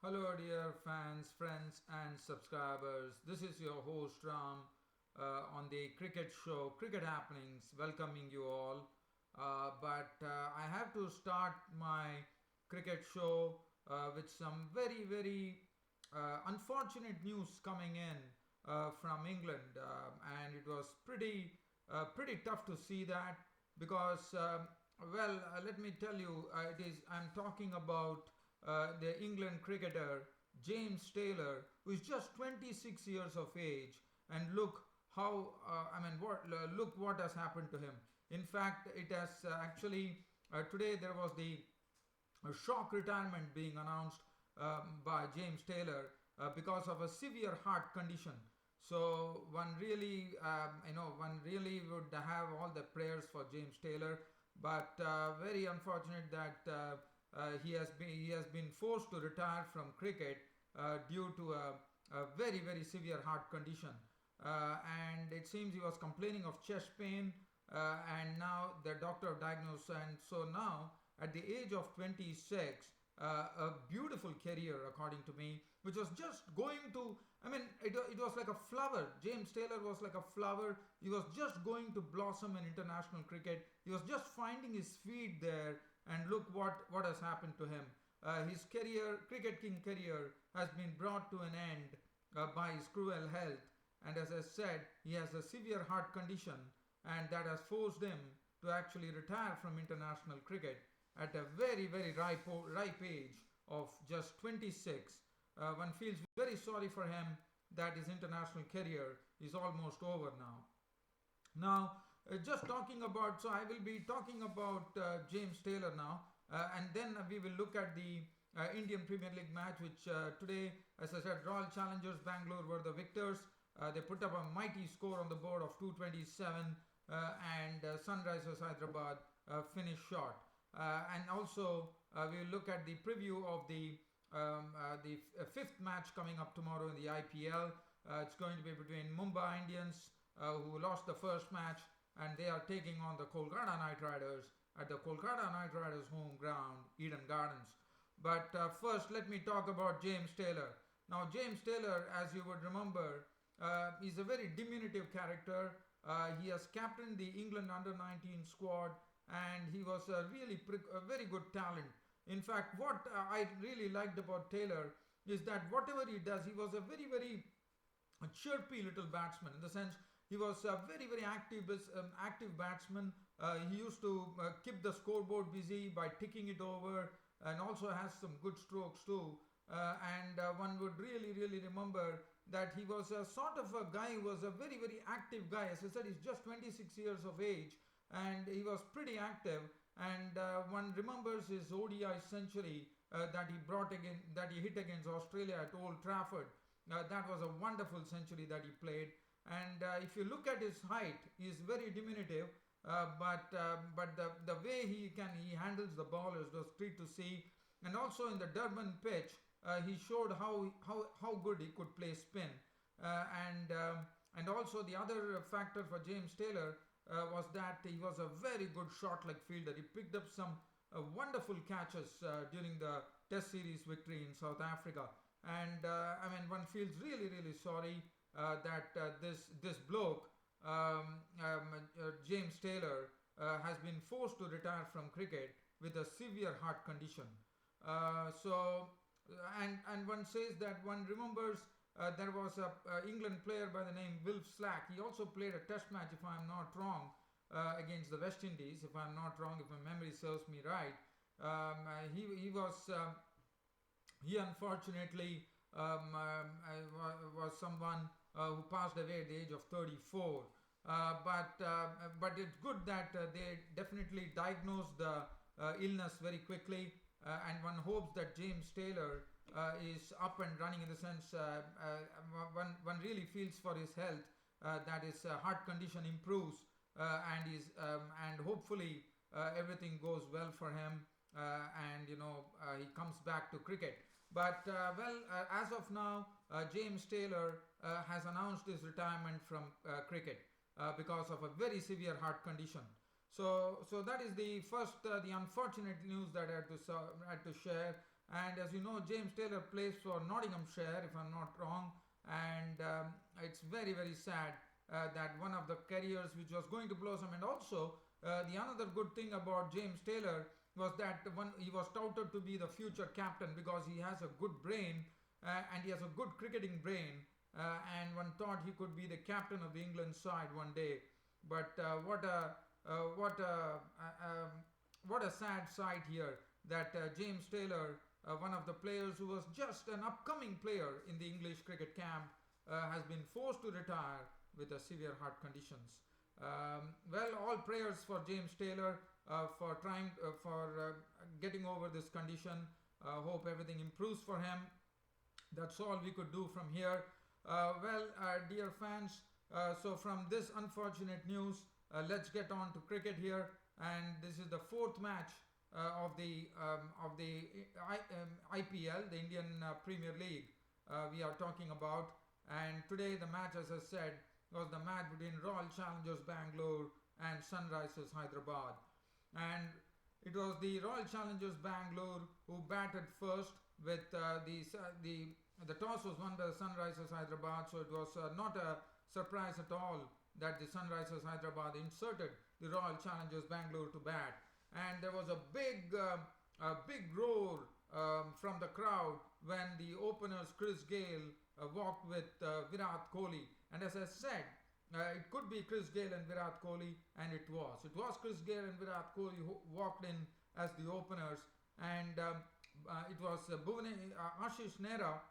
Hello, dear fans, friends, and subscribers. This is your host Ram on the cricket show, Cricket Happenings, welcoming you all. But I have to start my cricket show with some very unfortunate news coming in from England, and it was pretty tough to see that because, let me tell you, I'm talking about the England cricketer James Taylor, who is just 26 years of age, and look how look what has happened to him. In fact, it has actually today there was the shock retirement being announced by James Taylor because of a severe heart condition. So one really would have all the prayers for James Taylor, but very unfortunate that he has been forced to retire from cricket due to a very severe heart condition, and it seems he was complaining of chest pain, and now the doctor diagnosed, and so now at the age of 26, a beautiful career according to me, which was just going to, it was like a flower. James Taylor was like a flower. He was just going to blossom in international cricket. He was just finding his feet there, and look what has happened to him. His career, cricket king career, has been brought to an end by his cruel health. And as I said, he has a severe heart condition, and that has forced him to actually retire from international cricket at a very ripe age of just 26. One feels very sorry for him that his international career is almost over now. Now, just talking about, so I will be talking about James Taylor now, and then we will look at the Indian Premier League match, which today, as I said, Royal Challengers Bangalore were the victors. They put up a mighty score on the board of 227, and Sunrisers Hyderabad finished short. And also, we will look at the preview of the fifth match coming up tomorrow in the IPL. It's going to be between Mumbai Indians, who lost the first match, and they are taking on the Kolkata Knight Riders at the Kolkata Knight Riders home ground, Eden Gardens. But first, let me talk about James Taylor. Now, James Taylor, as you would remember, is a very diminutive character. He has captained the England under 19 squad, and he was a very good talent. In fact, what I really liked about Taylor is that whatever he does, he was a very chirpy little batsman, in the sense he was a very active batsman. He used to keep the scoreboard busy by ticking it over, and also has some good strokes too. And one would really remember that he was a sort of a guy who was a very active guy. As I said, he's just 26 years of age, and he was pretty active. And one remembers his ODI century that he hit against Australia at Old Trafford. That was a wonderful century that he played. And if you look at his height, he is very diminutive. But the way he handles the ballers was great to see. And also in the Durban pitch, he showed how good he could play spin. And also the other factor for James Taylor was that he was a very good short leg fielder. He picked up some wonderful catches during the Test series victory in South Africa. And one feels really sorry that this bloke, James Taylor, has been forced to retire from cricket with a severe heart condition. And one says that one remembers there was a England player by the name Wilf Slack. He also played a test match, if I'm not wrong, against the West Indies, if I'm not wrong, if my memory serves me right. He unfortunately was someone who passed away at the age of 34. But it's good that they definitely diagnosed the illness very quickly, and one hopes that James Taylor is up and running, in the sense one really feels for his health, that his heart condition improves, and hopefully everything goes well for him, and he comes back to cricket. But as of now, James Taylor has announced his retirement from cricket because of a very severe heart condition. So that is the first, the unfortunate news that I had to share. And as you know, James Taylor plays for Nottinghamshire, if I'm not wrong, and it's very, very sad that one of the careers which was going to blossom. And also, the another good thing about James Taylor was that he was touted to be the future captain because he has a good brain and he has a good cricketing brain. And one thought he could be the captain of the England side one day. But what a sad sight here that James Taylor, one of the players who was just an upcoming player in the English cricket camp, has been forced to retire with a severe heart conditions. Well, all prayers for James Taylor for trying for getting over this condition. Hope everything improves for him. That's all we could do from here. Dear fans, so from this unfortunate news, let's get on to cricket here, and this is the fourth match of the IPL, the Indian Premier League. We are talking about, and today the match, as I said, was the match between Royal Challengers Bangalore and Sunrisers Hyderabad, and it was the Royal Challengers Bangalore who batted first with the toss was won by the Sunrisers Hyderabad, so it was not a surprise at all that the Sunrisers Hyderabad inserted the Royal Challengers Bangalore to bat. And there was a big roar from the crowd when the openers Chris Gayle walked with Virat Kohli. And as I said, it could be Chris Gayle and Virat Kohli, and it was. It was Chris Gayle and Virat Kohli who walked in as the openers, and it was Ashish Nehra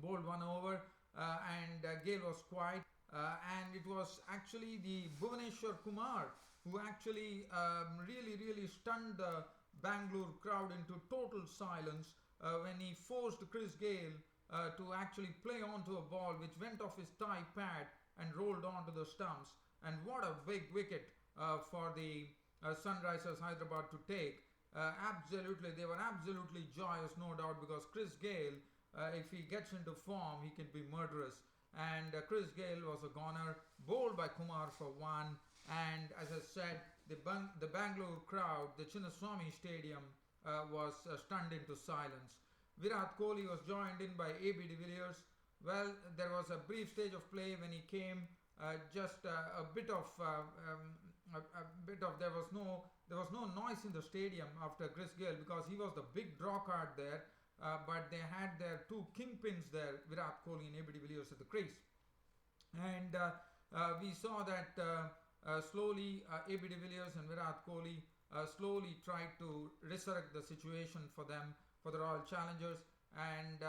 bowled one over, and Gayle was quiet, and it was actually the Bhuvaneshwar Kumar who actually really stunned the Bangalore crowd into total silence when he forced Chris Gayle to actually play onto a ball which went off his thigh pad and rolled onto the stumps. And what a big wicket for the Sunrisers Hyderabad to take. Absolutely, they were absolutely joyous, no doubt, because Chris Gayle, if he gets into form, he can be murderous. And Chris Gayle was a goner, bowled by Kumar for one. And as I said, the Bangalore crowd, the Chinnaswamy Stadium, was stunned into silence. Virat Kohli was joined in by AB de Villiers. Well, there was a brief stage of play when he came. There was no noise in the stadium after Chris Gayle because he was the big draw card there. But they had their two kingpins there, Virat Kohli and AB de Villiers at the crease. And we saw that slowly AB de Villiers and Virat Kohli slowly tried to resurrect the situation for them, for the Royal Challengers. And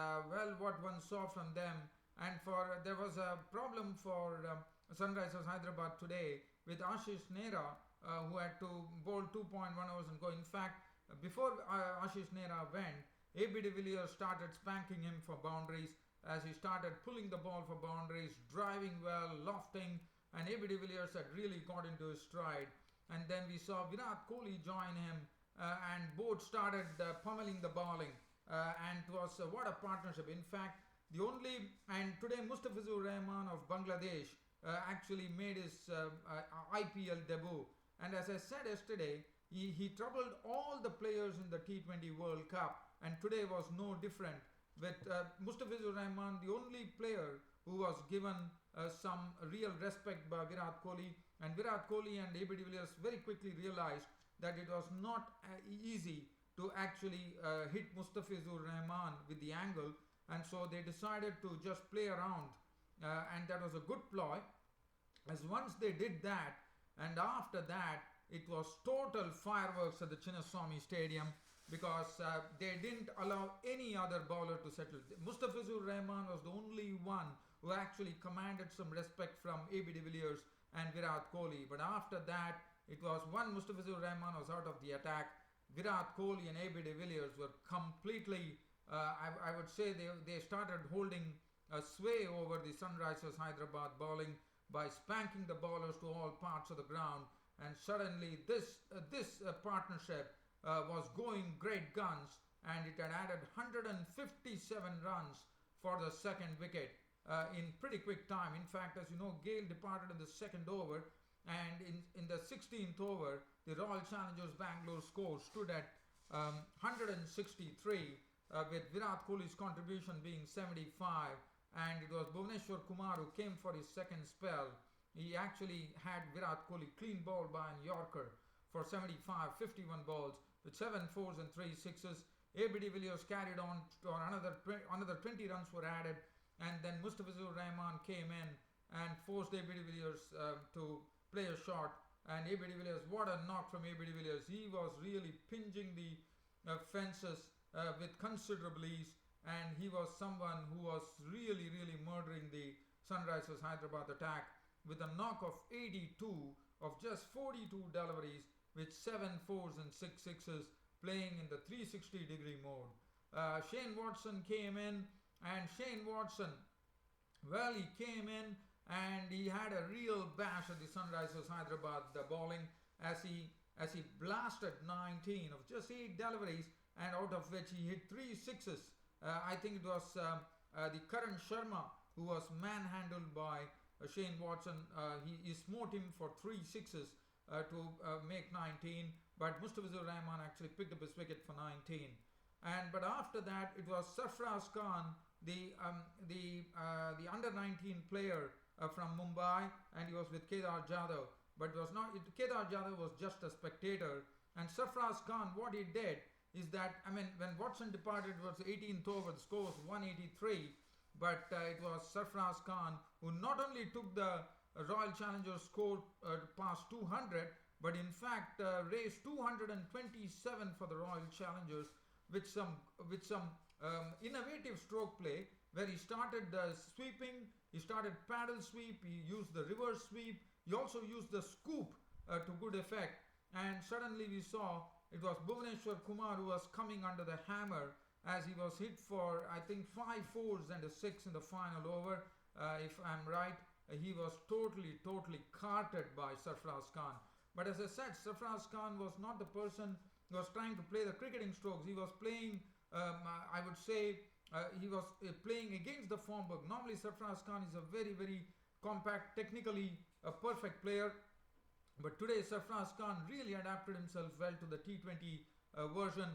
what one saw from them, and there was a problem for Sunrisers Hyderabad today with Ashish Nehra, who had to bowl 2.1 overs and go. In fact, before Ashish Nehra went, AB de Villiers started spanking him for boundaries as he started pulling the ball for boundaries, driving well, lofting, and AB de Villiers had really got into his stride. And then we saw Virat Kohli join him, and both started pummeling the bowling. And it was what a partnership. In fact, today Mustafizur Rahman of Bangladesh actually made his IPL debut. And as I said yesterday, he troubled all the players in the T20 World Cup. And today was no different, with Mustafizur Rahman, the only player who was given some real respect by Virat Kohli. And Virat Kohli and AB de Villiers very quickly realized that it was not easy to actually hit Mustafizur Rahman with the angle, and so they decided to just play around, and that was a good ploy. As once they did that, and after that, it was total fireworks at the Chinnaswamy Stadium, because they didn't allow any other bowler to settle. Mustafizur Rahman was the only one who actually commanded some respect from AB de Villiers and Virat Kohli. But after that, it was one Mustafizur Rahman was out of the attack. Virat Kohli and AB de Villiers were completely, I would say they started holding a sway over the Sunrisers Hyderabad bowling by spanking the bowlers to all parts of the ground. And suddenly this partnership was going great guns, and it had added 157 runs for the second wicket in pretty quick time. In fact, as you know, Gayle departed in the second over, and in the 16th over, the Royal Challengers Bangalore score stood at 163, with Virat Kohli's contribution being 75, and it was Bhuvneshwar Kumar who came for his second spell. He actually had Virat Kohli clean ball by an Yorker for 75, 51 balls with 7 fours and 3 sixes. AB de Villiers carried on for another 20 runs were added, and then Mustafizur Rahman came in and forced AB de Villiers to play a shot. And AB de Villiers, what a knock from AB de Villiers. He was really pinching the fences with considerable ease, and he was someone who was really murdering the Sunrisers Hyderabad attack with a knock of 82 of just 42 deliveries with 7 fours and 6 sixes, playing in the 360-degree mode. Shane Watson came in, and Shane Watson, well, he came in and he had a real bash at the Sunrisers Hyderabad bowling as he blasted 19 of just 8 deliveries, and out of which he hit 3 sixes. I think it was the Karan Sharma who was manhandled by Shane Watson. He smote him for 3 sixes to make 19, but Mustafizur Rahman actually picked up his wicket for 19. But after that, it was Sarfraz Khan, the under 19 player from Mumbai, and he was with Kedar Jadhav. But Kedar Jadhav was just a spectator. And Sarfraz Khan, what he did is that, when Watson departed, it was 18th over, the score was 183. But it was Sarfraz Khan who not only took the Royal Challengers score past 200, but in fact raised 227 for the Royal Challengers with some innovative stroke play, where he started sweeping, he started paddle sweep, he used the reverse sweep, he also used the scoop to good effect, and suddenly we saw it was Bhuvneshwar Kumar who was coming under the hammer as he was hit for, I think, 5 fours and a 6 in the final over. If I'm right, he was totally carted by Sarfraz Khan. But as I said, Sarfraz Khan was not the person who was trying to play the cricketing strokes. He was playing, I would say, he was playing against the form book. Normally Sarfraz Khan is a very compact, technically a perfect player. But today Sarfraz Khan really adapted himself well to the T20 version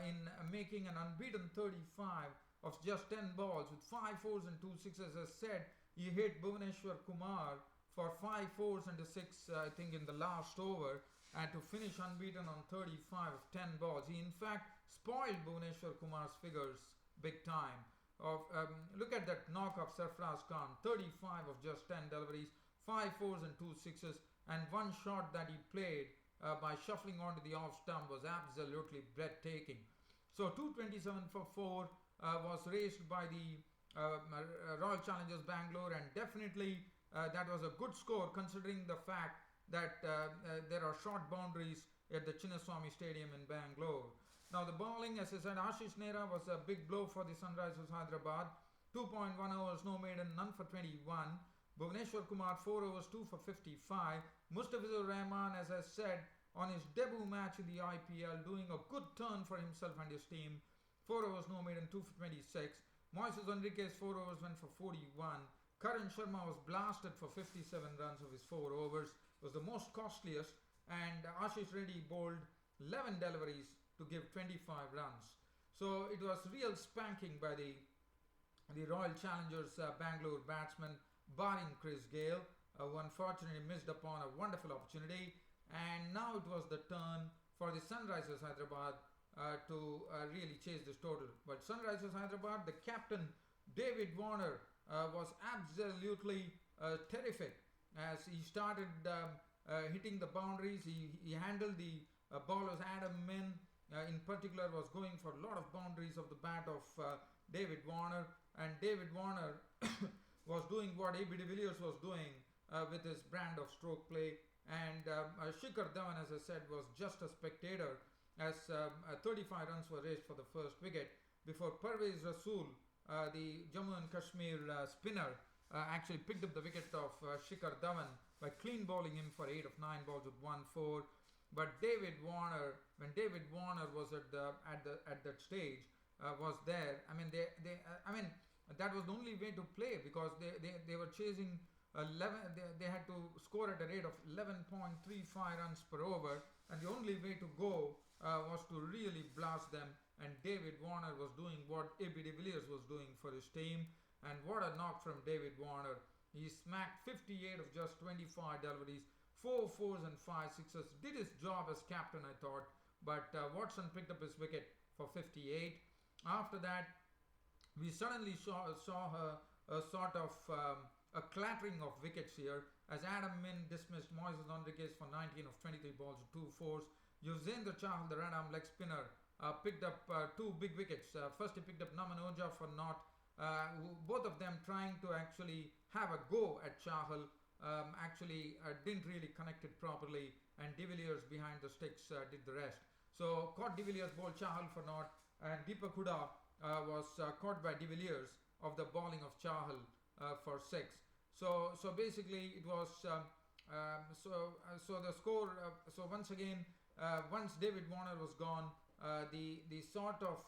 in making an unbeaten 35 of just 10 balls with 5 fours and 2 sixes. As I said, he hit Bhuvneshwar Kumar for 5 fours and a 6, I think, in the last over, and to finish unbeaten on 35 of 10 balls. He in fact spoiled Bhuvneshwar Kumar's figures big time. Look at that knock of Sarfraz Khan, 35 of just 10 deliveries, 5 fours and 2 sixes, and one shot that he played by shuffling onto the off stump was absolutely breathtaking. So 227 for 4 was raised by the Royal Challengers Bangalore, and definitely that was a good score considering the fact that there are short boundaries at the Chinnaswamy Stadium in Bangalore. Now the bowling, as I said, Ashish Nehra was a big blow for the Sunrisers Hyderabad. 2.1 overs, no maiden, none for 21. Bhuvneshwar Kumar 4 overs, 2 for 55. Mustafizur Rahman, as I said, on his debut match in the IPL, doing a good turn for himself and his team. 4 overs, no maiden, 2 for 26. Moises Henriques 4 overs, went for 41. Karan Sharma was blasted for 57 runs of his 4 overs. Was the most costliest, and Ashish Reddy bowled 11 deliveries to give 25 runs. So it was real spanking by the Royal Challengers Bangalore batsman, barring Chris Gale, who unfortunately missed upon a wonderful opportunity. And now it was the turn for the Sunrisers Hyderabad to really chase this total. But Sunrisers Hyderabad, the captain David Warner was absolutely terrific as he started hitting the boundaries. He handled the bowlers. Adam Min in particular was going for a lot of boundaries of the bat of David Warner, and David Warner was doing what AB de Villiers was doing with his brand of stroke play. And Shikhar Dhawan, as I said, was just a spectator as 35 runs were raised for the first wicket before Parvez Rasool, the Jammu and Kashmir spinner, actually picked up the wicket of Shikhar Dhawan by clean bowling him for 8 of 9 balls with 1-4. But David Warner, when David Warner was at that stage, was there. That was the only way to play, because they were chasing 11. They had to score at a rate of 11.35 runs per over, and the only way to go was to really blast them and David Warner was doing what A.B. de Villiers was doing for his team. And what a knock from David Warner. He smacked 58 of just 25 deliveries, 4 fours and 5 sixes. Did his job as captain, I thought. But Watson picked up his wicket for 58. After that, we suddenly saw a sort of a clattering of wickets here as Adam Min dismissed Moises Henriques for 19 of 23 balls with 2 fours. Yuzvendra Chahal, the red-arm leg spinner, picked up 2 big wickets. First he picked up Naman Oja for not, both of them trying to actually have a go at Chahal. Didn't really connect it properly, and de Villiers behind the sticks did the rest. So caught de Villiers, bowled Chahal for not, and Deepak Hooda was caught by de Villiers of the bowling of Chahal for 6. So basically it was so the score. So once again, once David Warner was gone, the sort of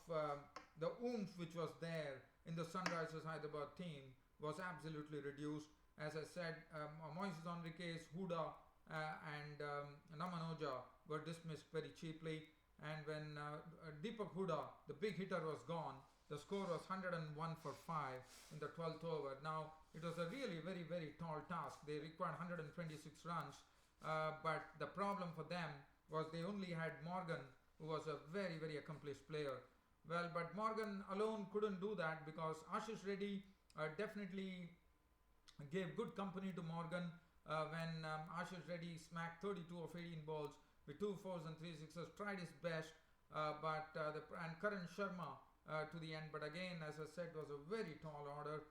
the oomph which was there in the Sunrisers Hyderabad team was absolutely reduced. As I said, Moises Henriques, Hooda and Naman Oja were dismissed very cheaply. And when Deepak Hooda, the big hitter, was gone, the score was 101 for 5 in the 12th over. Now, it was a really very, very tall task. They required 126 runs. But the problem for them was they only had Morgan, who was a very, very accomplished player. Well, but Morgan alone couldn't do that because Ashish Reddy definitely gave good company to Morgan when Ashish Reddy smacked 32 of 18 balls with 2 fours and 3 sixes, tried his best, and Karan Sharma to the end. But again, as I said, was a very tall order.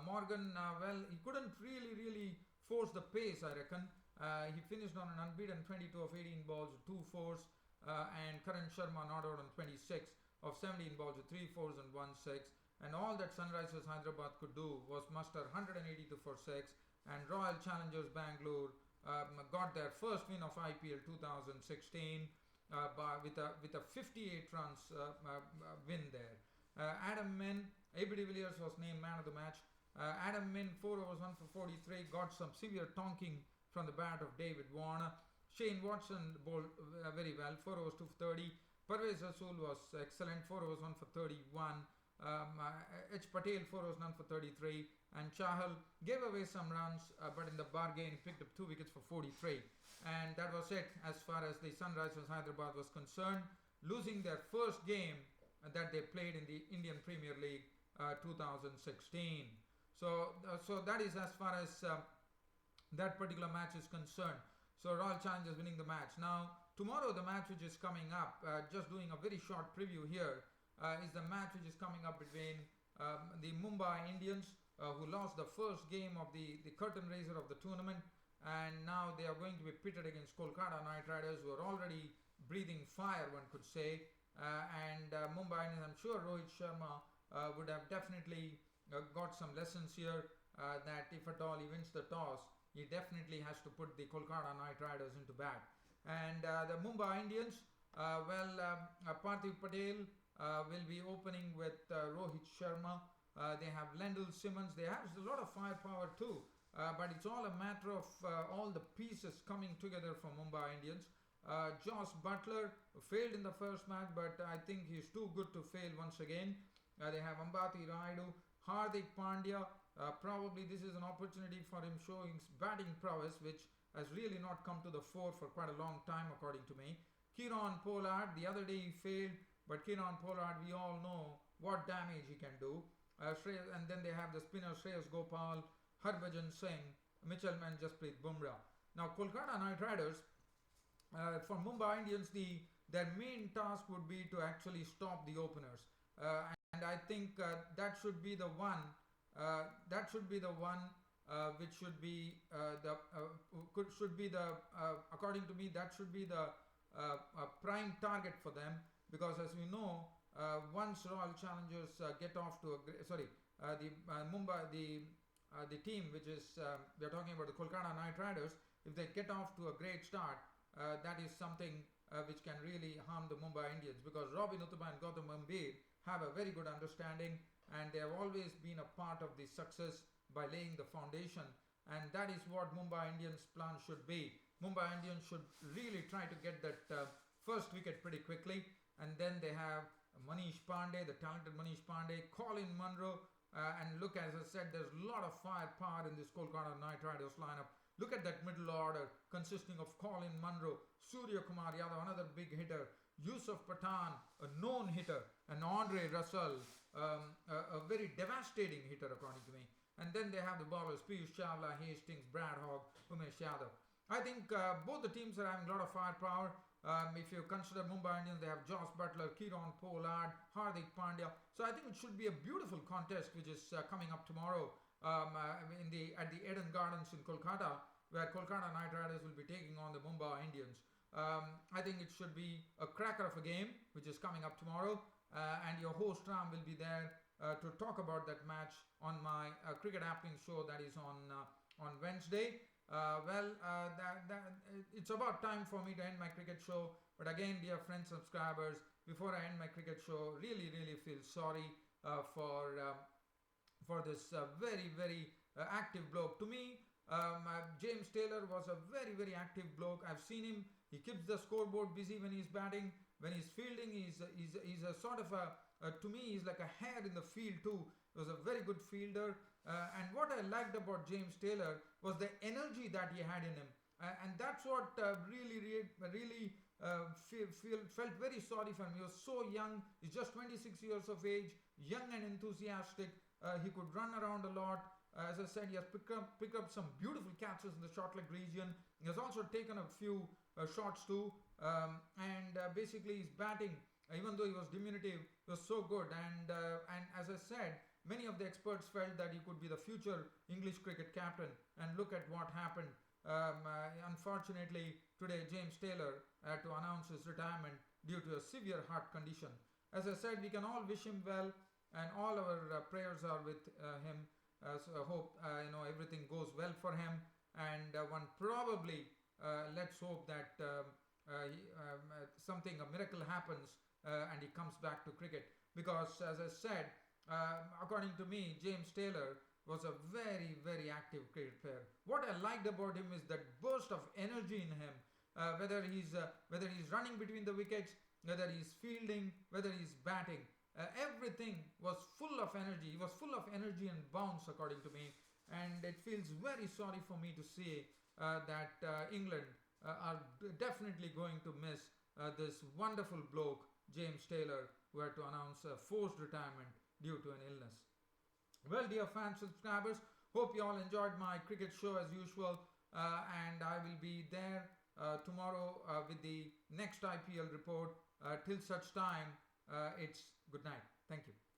Morgan, well, he couldn't really force the pace, I reckon. He finished on an unbeaten 22 of 18 balls with 2 fours, and Karan Sharma not out on 26 of 17 balls with 3 fours and 1 6. And all that Sunrisers Hyderabad could do was muster 182 for 6, and Royal Challengers Bangalore got their first win of IPL 2016 with a 58 runs win there. Adam Min, A.B. de Villiers was named man of the match. Adam Min, 4 overs 1 for 43, got some severe tonking from the bat of David Warner. Shane Watson bowled very well, 4 overs 2 for 30. Parvez Rasool was excellent, 4 overs 1 for 31. H. Patel 4 overs none for 33, and Chahal gave away some runs, but in the bargain picked up 2 wickets for 43, and that was it as far as the Sunrisers Hyderabad was concerned, losing their first game that they played in the Indian Premier League 2016. So that is as far as that particular match is concerned. So Royal Challengers winning the match. Now tomorrow the match which is coming up, just doing a very short preview here, is the match which is coming up between the Mumbai Indians, who lost the first game of the curtain raiser of the tournament, and now they are going to be pitted against Kolkata Knight Riders, who are already breathing fire, one could say. And Mumbai Indians, I'm sure Rohit Sharma would have definitely got some lessons here, that if at all he wins the toss, he definitely has to put the Kolkata Knight Riders into bat. And the Mumbai Indians, Parthiv Patel will be opening with Rohit Sharma. They have Lendl Simmons. They have a lot of firepower too, but it's all a matter of all the pieces coming together for Mumbai Indians. Josh Butler failed in the first match, but I think he's too good to fail once again. They have Ambati Rayudu, Hardik Pandya. Probably this is an opportunity for him showing batting prowess, which has really not come to the fore for quite a long time, according to me. Kieron Pollard, the other day he failed, but Kieron Pollard, we all know what damage he can do. And then they have the spinner Shreyas Gopal, Harbhajan Singh, Mitchell and Jasprit Bumrah. Now Kolkata Knight Riders, for Mumbai Indians, their main task would be to actually stop the openers, and I think that should be the one. Which should be according to me, that should be the prime target for them, because as we know, once Royal Challengers get off to the team which is we are talking about the Kolkata Knight Riders, if they get off to a great start, that is something which can really harm the Mumbai Indians, because Robin Uthappa and Gautam Gambhir have a very good understanding, and they have always been a part of the success by laying the foundation, and that is what Mumbai Indians' plan should be. Mumbai Indians should really try to get that first wicket pretty quickly, and then they have Manish Pandey, the talented Manish Pandey, Colin Munro, and look, as I said, there's a lot of firepower in this Kolkata Knight Riders lineup. Look at that middle order consisting of Colin Munro, Surya Kumar Yadav, another big hitter, Yusuf Pathan, a known hitter, and Andre Russell, a very devastating hitter according to me. And then they have the bowlers Piyush Chawla, Hastings, Brad Hogg, Umesh Yadav. I think both the teams are having a lot of firepower. If you consider Mumbai Indians, they have Josh Butler, Kieron Pollard, Hardik Pandya. So I think it should be a beautiful contest which is coming up tomorrow at the Eden Gardens in Kolkata, where Kolkata Knight Riders will be taking on the Mumbai Indians. I think it should be a cracker of a game which is coming up tomorrow, and your host Ram will be there to talk about that match on my cricket happening show that is on Wednesday. It's about time for me to end my cricket show. But again, dear friends, subscribers, before I end my cricket show, really feel sorry for this very active bloke. To me, James Taylor was a very active bloke. I've seen him. He keeps the scoreboard busy when he's batting. When he's fielding, he's a sort of to me, he's like a hare in the field too. He was a very good fielder. And what I liked about James Taylor was the energy that he had in him. And that's what really felt very sorry for him. He was so young. He's just 26 years of age, young and enthusiastic. He could run around a lot. As I said, he has picked up some beautiful catches in the short leg region. He has also taken a few shots too. Basically his batting, even though he was diminutive, was so good. And as I said, many of the experts felt that he could be the future English cricket captain, and look at what happened. Unfortunately, today James Taylor had to announce his retirement due to a severe heart condition. As I said, we can all wish him well, and all our prayers are with him. So I hope everything goes well for him, and one probably let's hope that a miracle happens and he comes back to cricket, because as I said, according to me, James Taylor was a very active cricket player. What I liked about him is that burst of energy in him. Whether he's running between the wickets, whether he's fielding, whether he's batting, everything was full of energy. He was full of energy and bounce, according to me. And it feels very sorry for me to say that England are definitely going to miss this wonderful bloke, James Taylor, who had to announce a forced retirement due to an illness. Well, dear fans, subscribers, hope you all enjoyed my cricket show as usual, and I will be there tomorrow with the next IPL report. Till such time, it's good night. Thank you.